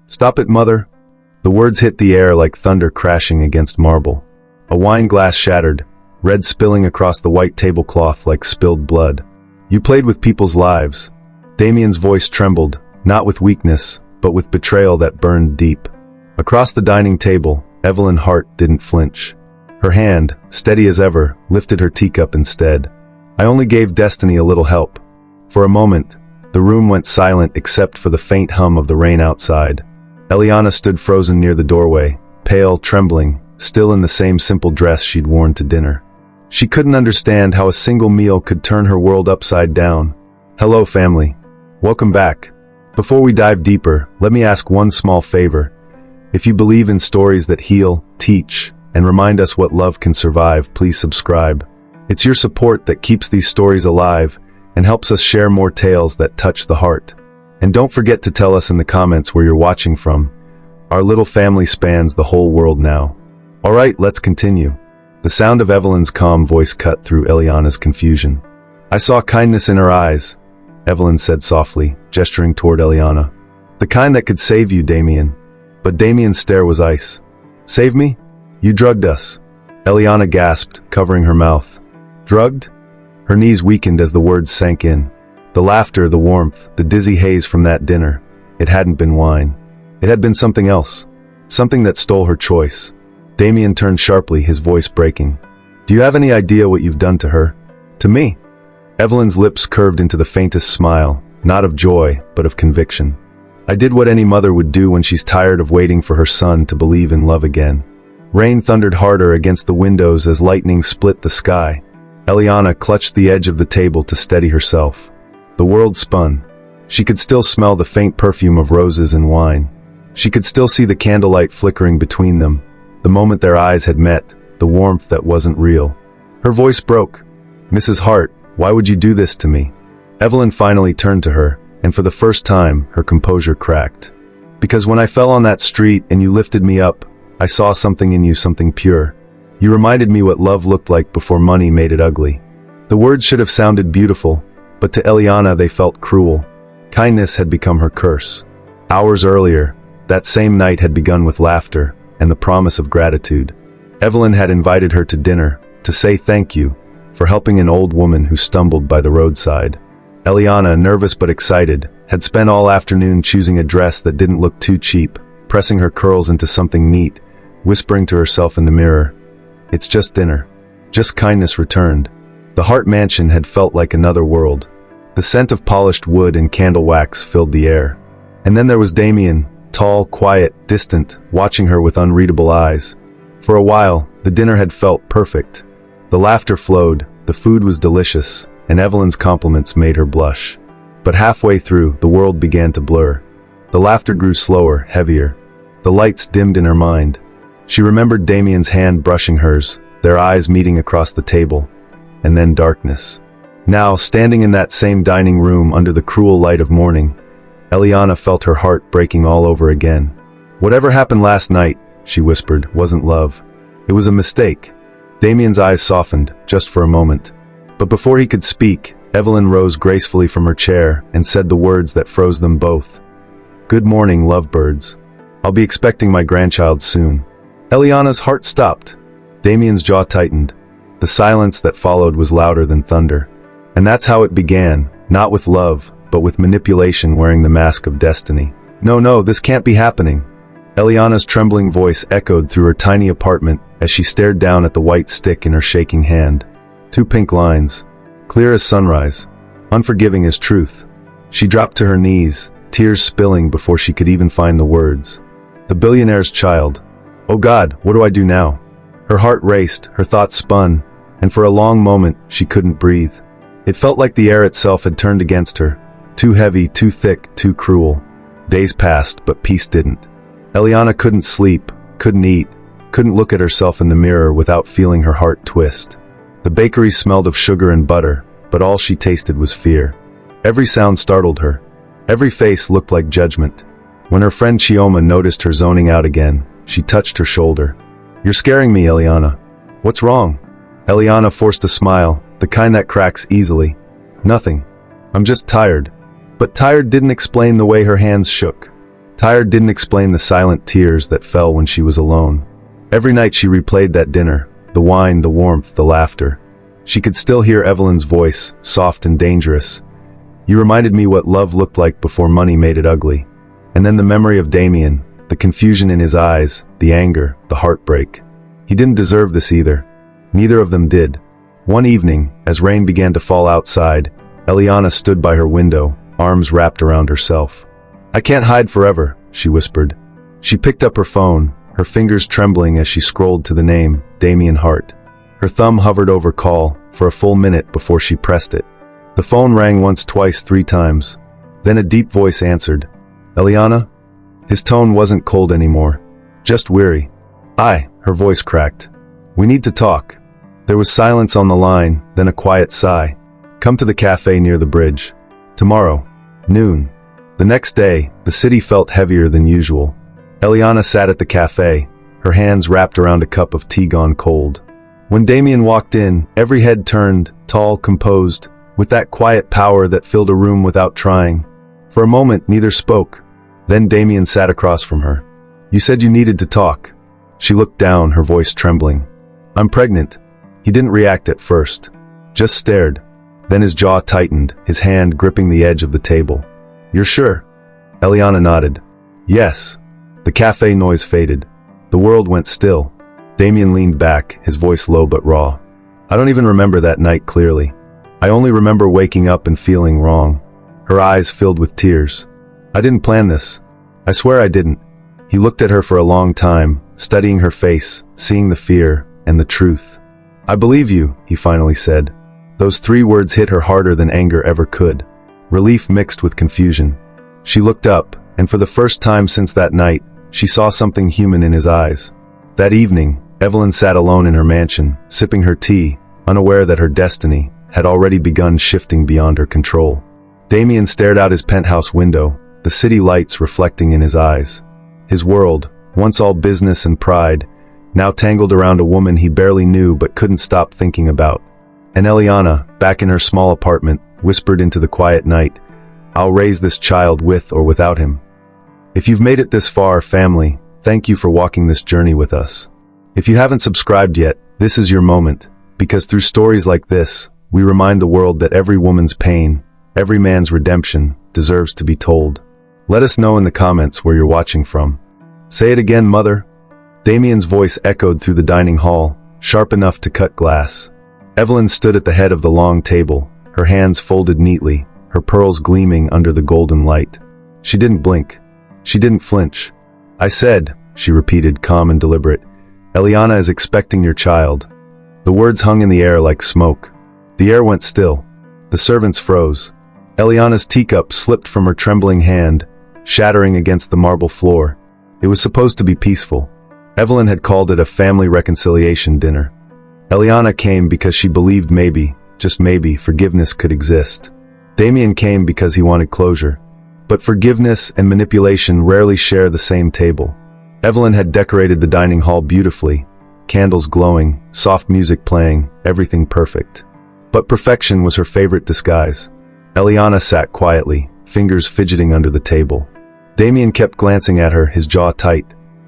Stop it, mother. The words hit the air like thunder crashing against marble. A wine glass shattered, red spilling across the white tablecloth like spilled blood. You played with people's lives. Damian's voice trembled, not with weakness, but with betrayal that burned deep. Across the dining table, Evelyn Hart didn't flinch. Her hand, steady as ever, lifted her teacup instead. I only gave destiny a little help. For a moment, the room went silent except for the faint hum of the rain outside. Eliana stood frozen near the doorway, pale, trembling, still in the same simple dress she'd worn to dinner. She couldn't understand how a single meal could turn her world upside down. Hello, family. Welcome back. Before we dive deeper, let me ask one small favor. If you believe in stories that heal, teach, and remind us what love can survive, please subscribe. It's your support that keeps these stories alive and helps us share more tales that touch the heart. And don't forget to tell us in the comments where you're watching from. Our little family spans the whole world now. Alright, let's continue. The sound of Evelyn's calm voice cut through Eliana's confusion. I saw kindness in her eyes, Evelyn said softly, gesturing toward Eliana. The kind that could save you, Damian. But Damian's stare was ice. Save me? You drugged us. Eliana gasped, covering her mouth. Drugged? Her knees weakened as the words sank in. The laughter, the warmth, the dizzy haze from that dinner. It hadn't been wine. It had been something else. Something that stole her choice. Damian turned sharply, his voice breaking. Do you have any idea what you've done to her? To me? Evelyn's lips curved into the faintest smile, not of joy, but of conviction. I did what any mother would do when she's tired of waiting for her son to believe in love again. Rain thundered harder against the windows as lightning split the sky. Eliana clutched the edge of the table to steady herself. The world spun. She could still smell the faint perfume of roses and wine. She could still see the candlelight flickering between them, the moment their eyes had met, the warmth that wasn't real. Her voice broke. Mrs. Hart, why would you do this to me? Evelyn finally turned to her, and for the first time, her composure cracked. Because when I fell on that street and you lifted me up, I saw something in you, something pure. You reminded me what love looked like before money made it ugly. The words should have sounded beautiful, but to Eliana they felt cruel. Kindness had become her curse. Hours earlier, that same night had begun with laughter and the promise of gratitude. Evelyn had invited her to dinner, to say thank you, for helping an old woman who stumbled by the roadside. Eliana, nervous but excited, had spent all afternoon choosing a dress that didn't look too cheap, pressing her curls into something neat, whispering to herself in the mirror, "It's just dinner." Just kindness returned. The Hart mansion had felt like another world. The scent of polished wood and candle wax filled the air. And then there was Damian, tall, quiet, distant, watching her with unreadable eyes. For a while, the dinner had felt perfect. The laughter flowed, the food was delicious, and Evelyn's compliments made her blush. But halfway through, the world began to blur. The laughter grew slower, heavier. The lights dimmed in her mind. She remembered Damian's hand brushing hers, their eyes meeting across the table. And then darkness. Now, standing in that same dining room under the cruel light of morning, Eliana felt her heart breaking all over again. Whatever happened last night, she whispered, wasn't love. It was a mistake. Damian's eyes softened, just for a moment. But before he could speak, Evelyn rose gracefully from her chair and said the words that froze them both. Good morning, lovebirds. I'll be expecting my grandchild soon. Eliana's heart stopped. Damian's jaw tightened. The silence that followed was louder than thunder. And that's how it began, not with love, but with manipulation wearing the mask of destiny. No, this can't be happening. Eliana's trembling voice echoed through her tiny apartment as she stared down at the white stick in her shaking hand. 2 pink lines, clear as sunrise, unforgiving as truth. She dropped to her knees, tears spilling before she could even find the words. The billionaire's child. Oh God, what do I do now? Her heart raced, her thoughts spun, and for a long moment, she couldn't breathe. It felt like the air itself had turned against her. Too heavy, too thick, too cruel. Days passed, but peace didn't. Eliana couldn't sleep, couldn't eat, couldn't look at herself in the mirror without feeling her heart twist. The bakery smelled of sugar and butter, but all she tasted was fear. Every sound startled her. Every face looked like judgment. When her friend Chioma noticed her zoning out again, she touched her shoulder. You're scaring me, Eliana. What's wrong? Eliana forced a smile, the kind that cracks easily. Nothing. I'm just tired. But tired didn't explain the way her hands shook. Tired didn't explain the silent tears that fell when she was alone. Every night she replayed that dinner, the wine, the warmth, the laughter. She could still hear Evelyn's voice, soft and dangerous. "You reminded me what love looked like before money made it ugly." And then the memory of Damian, the confusion in his eyes, the anger, the heartbreak. He didn't deserve this either. Neither of them did. One evening, as rain began to fall outside, Eliana stood by her window, arms wrapped around herself. "I can't hide forever," she whispered. She picked up her phone, her fingers trembling as she scrolled to the name, Damian Hart. Her thumb hovered over call for a full minute before she pressed it. The phone rang once, twice, 3 times. Then a deep voice answered. "Eliana?" His tone wasn't cold anymore, just weary. "Aye," her voice cracked. "We need to talk." There was silence on the line, then a quiet sigh. "Come to the cafe near the bridge. Tomorrow. Noon." The next day, the city felt heavier than usual. Eliana sat at the cafe, her hands wrapped around a cup of tea gone cold. When Damian walked in, every head turned, tall, composed, with that quiet power that filled a room without trying. For a moment, neither spoke. Then Damian sat across from her. "You said you needed to talk." She looked down, her voice trembling. "I'm pregnant." He didn't react at first, just stared. Then his jaw tightened, his hand gripping the edge of the table. "You're sure?" Eliana nodded. "Yes." The cafe noise faded. The world went still. Damian leaned back, his voice low but raw. "I don't even remember that night clearly. I only remember waking up and feeling wrong." Her eyes filled with tears. "I didn't plan this. I swear I didn't." He looked at her for a long time, studying her face, seeing the fear and the truth. "I believe you," he finally said. Those 3 words hit her harder than anger ever could. Relief mixed with confusion. She looked up, and for the first time since that night, she saw something human in his eyes. That evening, Evelyn sat alone in her mansion, sipping her tea, unaware that her destiny had already begun shifting beyond her control. Damian stared out his penthouse window, the city lights reflecting in his eyes. His world, once all business and pride, now tangled around a woman he barely knew but couldn't stop thinking about. And Eliana, back in her small apartment, whispered into the quiet night, "I'll raise this child with or without him." If you've made it this far, family, thank you for walking this journey with us. If you haven't subscribed yet, this is your moment, because through stories like this, we remind the world that every woman's pain, every man's redemption, deserves to be told. Let us know in the comments where you're watching from. "Say it again, mother." Damian's voice echoed through the dining hall, sharp enough to cut glass. Evelyn stood at the head of the long table, her hands folded neatly, her pearls gleaming under the golden light. She didn't blink. She didn't flinch. "I said," she repeated, calm and deliberate, "Eliana is expecting your child." The words hung in the air like smoke. The air went still. The servants froze. Eliana's teacup slipped from her trembling hand, shattering against the marble floor. It was supposed to be peaceful. Evelyn had called it a family reconciliation dinner. Eliana came because she believed maybe, just maybe, forgiveness could exist. Damian came because he wanted closure. But forgiveness and manipulation rarely share the same table. Evelyn had decorated the dining hall beautifully, candles glowing, soft music playing, everything perfect. But perfection was her favorite disguise. Eliana sat quietly, fingers fidgeting under the table. Damian kept glancing at her, his jaw tight.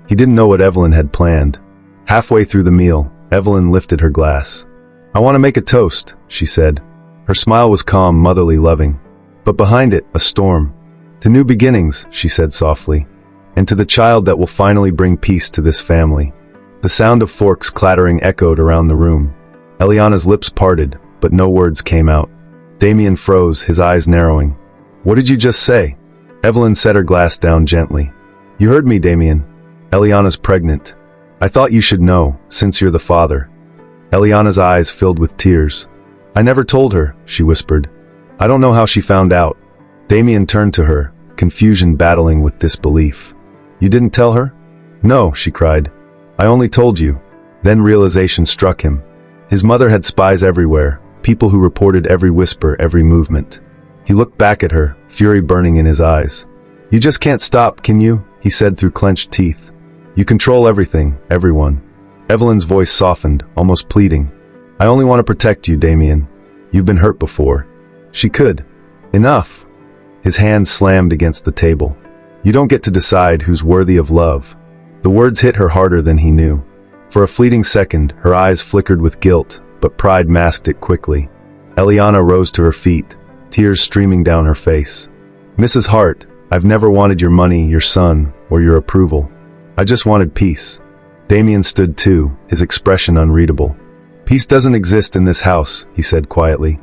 He didn't know what Evelyn had planned. Halfway through the meal, Evelyn lifted her glass. "I want to make a toast," she said. Her smile was calm, motherly, loving. But behind it, a storm. "To new beginnings," she said softly. "And to the child that will finally bring peace to this family." The sound of forks clattering echoed around the room. Eliana's lips parted, but no words came out. Damian froze, his eyes narrowing. "What did you just say?" Evelyn set her glass down gently. "You heard me, Damian. Eliana's pregnant. I thought you should know, since you're the father." Eliana's eyes filled with tears. "I never told her," she whispered. "I don't know how she found out." Damian turned to her, confusion battling with disbelief. "You didn't tell her?" "No," she cried. "I only told you." Then realization struck him. His mother had spies everywhere, people who reported every whisper, every movement. He looked back at her, fury burning in his eyes. "You just can't stop, can you?" he said through clenched teeth. "You control everything, everyone." Evelyn's voice softened, almost pleading. "I only want to protect you, Damian. You've been hurt before." She could. "Enough." His hand slammed against the table. You don't get to decide who's worthy of love. The words hit her harder than he knew. For a fleeting second, her eyes flickered with guilt, but pride masked it quickly. Eliana rose to her feet, tears streaming down her face. Mrs. Hart, I've never wanted your money, your son, or your approval. I just wanted peace. Damian stood too, his expression unreadable. Peace doesn't exist in this house, he said quietly.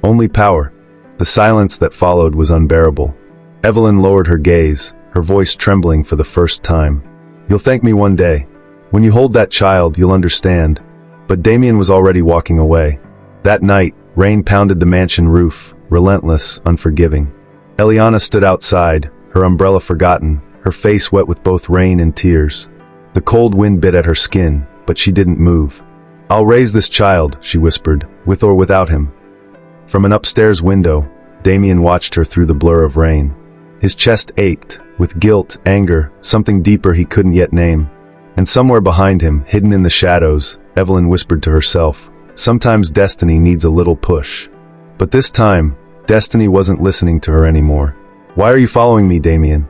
Only power. The silence that followed was unbearable. Evelyn lowered her gaze, her voice trembling for the first time. You'll thank me one day. When you hold that child, you'll understand. But Damian was already walking away. That night, rain pounded the mansion roof, relentless, unforgiving. Eliana stood outside, her umbrella forgotten, her face wet with both rain and tears. The cold wind bit at her skin, but she didn't move. I'll raise this child, she whispered, with or without him. From an upstairs window, Damian watched her through the blur of rain. His chest ached, with guilt, anger, something deeper he couldn't yet name. And somewhere behind him, hidden in the shadows, Evelyn whispered to herself, sometimes destiny needs a little push. But this time, destiny wasn't listening to her anymore. Why are you following me, Damian?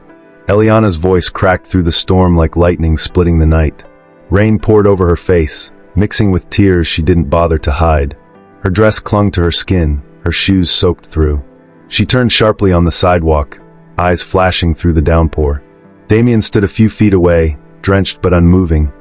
Eliana's voice cracked through the storm like lightning splitting the night. Rain poured over her face, mixing with tears she didn't bother to hide. Her dress clung to her skin, her shoes soaked through. She turned sharply on the sidewalk, eyes flashing through the downpour. Damian stood a few feet away, drenched but unmoving.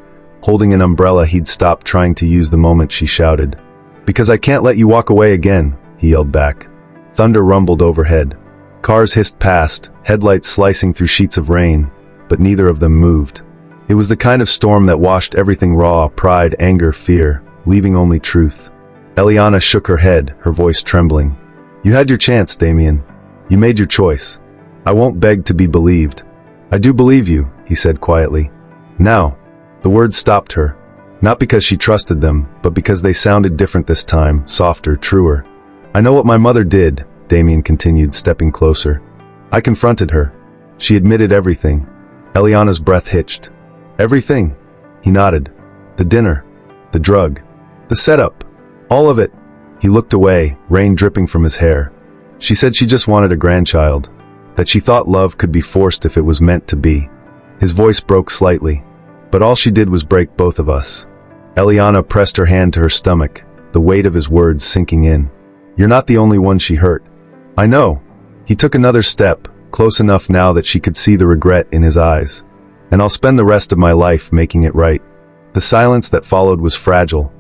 Holding an umbrella he'd stopped trying to use the moment she shouted. Because I can't let you walk away again, he yelled back. Thunder rumbled overhead. Cars hissed past, headlights slicing through sheets of rain, but neither of them moved. It was the kind of storm that washed everything raw, pride, anger, fear, leaving only truth. Eliana shook her head, her voice trembling. You had your chance, Damian. You made your choice. I won't beg to be believed. I do believe you, he said quietly. Now. The words stopped her. Not because she trusted them, but because they sounded different this time, softer, truer. I know what my mother did, Damian continued, stepping closer. I confronted her. She admitted everything. Eliana's breath hitched. Everything? He nodded. The dinner. The drug. The setup. All of it. He looked away, rain dripping from his hair. She said she just wanted a grandchild. That she thought love could be forced if it was meant to be. His voice broke slightly. But all she did was break both of us. Eliana pressed her hand to her stomach, the weight of his words sinking in. You're not the only one she hurt. I know. He took another step, close enough now that she could see the regret in his eyes. And I'll spend the rest of my life making it right. The silence that followed was fragile,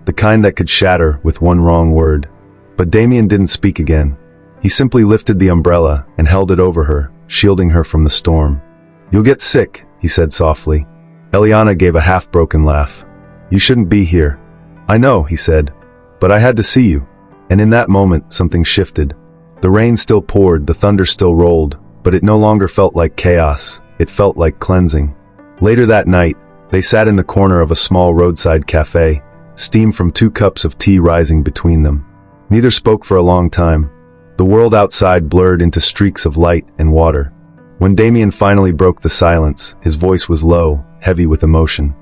the kind that could shatter with one wrong word. But Damian didn't speak again. He simply lifted the umbrella and held it over her, shielding her from the storm. You'll get sick, he said softly. Eliana gave a half-broken laugh. You shouldn't be here. I know, he said. But I had to see you. And in that moment, something shifted. The rain still poured, the thunder still rolled, but it no longer felt like chaos. It felt like cleansing. Later that night, they sat in the corner of a small roadside cafe, steam from 2 cups of tea rising between them. Neither spoke for a long time. The world outside blurred into streaks of light and water. When Damian finally broke the silence, his voice was low, heavy with emotion.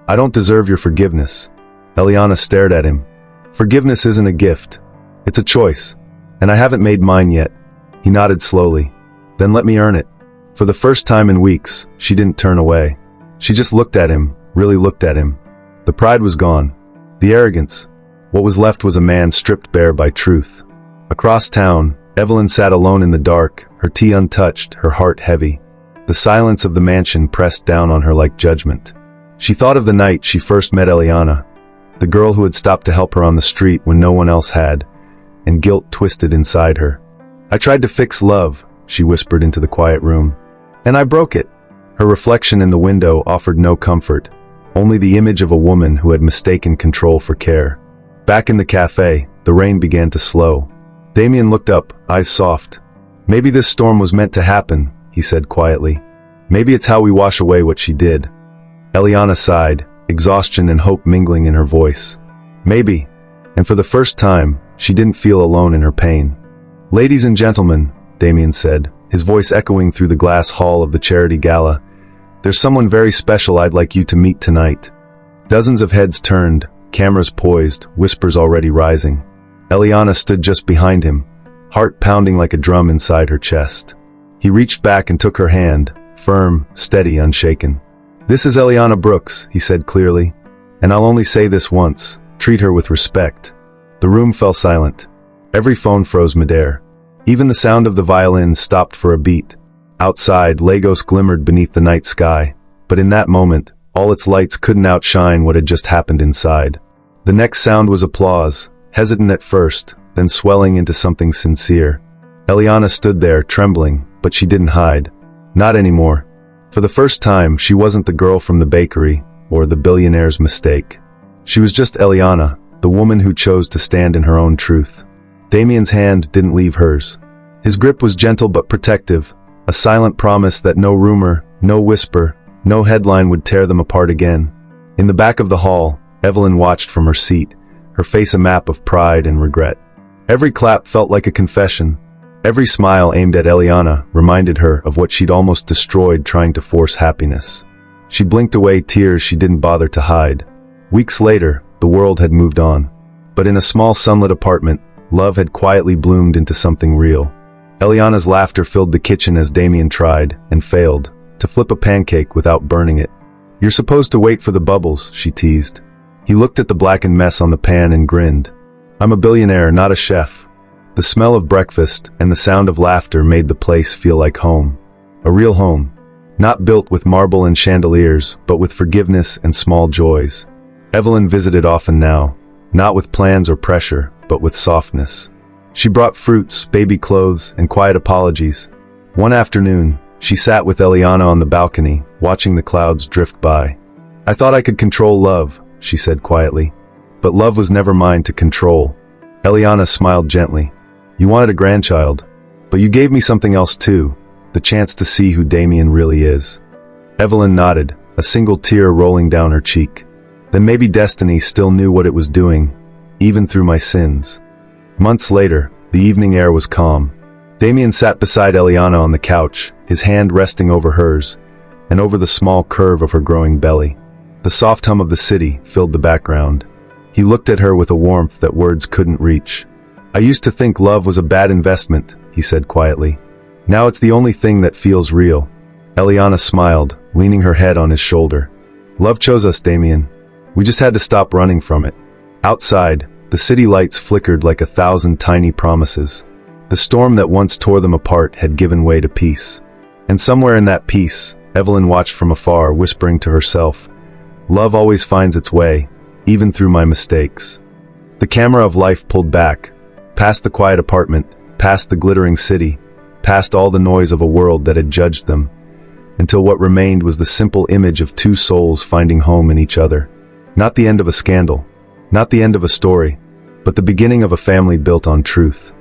I don't deserve your forgiveness. Eliana stared at him. Forgiveness isn't a gift. It's a choice. And I haven't made mine yet. He nodded slowly. Then let me earn it. For the first time in weeks, she didn't turn away. She just looked at him, really looked at him. The pride was gone. The arrogance. What was left was a man stripped bare by truth. Across town, Evelyn sat alone in the dark, her tea untouched, her heart heavy. The silence of the mansion pressed down on her like judgment. She thought of the night she first met Eliana, the girl who had stopped to help her on the street when no one else had, and guilt twisted inside her. I tried to fix love, she whispered into the quiet room. And I broke it. Her reflection in the window offered no comfort, only the image of a woman who had mistaken control for care. Back in the cafe, the rain began to slow. Damian looked up, eyes soft. Maybe this storm was meant to happen, he said quietly. Maybe it's how we wash away what she did. Eliana sighed, exhaustion and hope mingling in her voice. Maybe. And for the first time, she didn't feel alone in her pain. Ladies and gentlemen, Damian said, his voice echoing through the glass hall of the charity gala. There's someone very special I'd like you to meet tonight. Dozens of heads turned, cameras poised, whispers already rising. Eliana stood just behind him, heart pounding like a drum inside her chest. He reached back and took her hand, firm, steady, unshaken. "This is Eliana Brooks," he said clearly. "And I'll only say this once. Treat her with respect." The room fell silent. Every phone froze midair. Even the sound of the violin stopped for a beat. Outside, Lagos glimmered beneath the night sky, but in that moment, all its lights couldn't outshine what had just happened inside. The next sound was applause, hesitant at first, then swelling into something sincere. Eliana stood there, trembling, but she didn't hide. Not anymore. For the first time, she wasn't the girl from the bakery, or the billionaire's mistake. She was just Eliana, the woman who chose to stand in her own truth. Damian's hand didn't leave hers. His grip was gentle but protective, a silent promise that no rumor, no whisper, no headline would tear them apart again. In the back of the hall, Evelyn watched from her seat, her face a map of pride and regret. Every clap felt like a confession. Every smile aimed at Eliana reminded her of what she'd almost destroyed trying to force happiness. She blinked away tears she didn't bother to hide. Weeks later, the world had moved on. But in a small sunlit apartment, love had quietly bloomed into something real. Eliana's laughter filled the kitchen as Damian tried, and failed, to flip a pancake without burning it. "You're supposed to wait for the bubbles," she teased. He looked at the blackened mess on the pan and grinned. "I'm a billionaire, not a chef." The smell of breakfast and the sound of laughter made the place feel like home. A real home. Not built with marble and chandeliers, but with forgiveness and small joys. Evelyn visited often now, not with plans or pressure, but with softness. She brought fruits, baby clothes, and quiet apologies. One afternoon, she sat with Eliana on the balcony, watching the clouds drift by. "I thought I could control love," she said quietly. "But love was never mine to control." Eliana smiled gently. "You wanted a grandchild. But you gave me something else too, the chance to see who Damian really is." Evelyn nodded, a single tear rolling down her cheek. "Then maybe destiny still knew what it was doing, even through my sins." Months later, the evening air was calm. Damian sat beside Eliana on the couch, his hand resting over hers, and over the small curve of her growing belly. The soft hum of the city filled the background. He looked at her with a warmth that words couldn't reach. "I used to think love was a bad investment," he said quietly. "Now it's the only thing that feels real." Eliana smiled, leaning her head on his shoulder. "Love chose us, Damian. We just had to stop running from it." Outside, the city lights flickered like 1,000 tiny promises. The storm that once tore them apart had given way to peace. And somewhere in that peace, Evelyn watched from afar, whispering to herself, "Love always finds its way, even through my mistakes." The camera of life pulled back, past the quiet apartment, past the glittering city, past all the noise of a world that had judged them, until what remained was the simple image of two souls finding home in each other. Not the end of a scandal, not the end of a story, but the beginning of a family built on truth.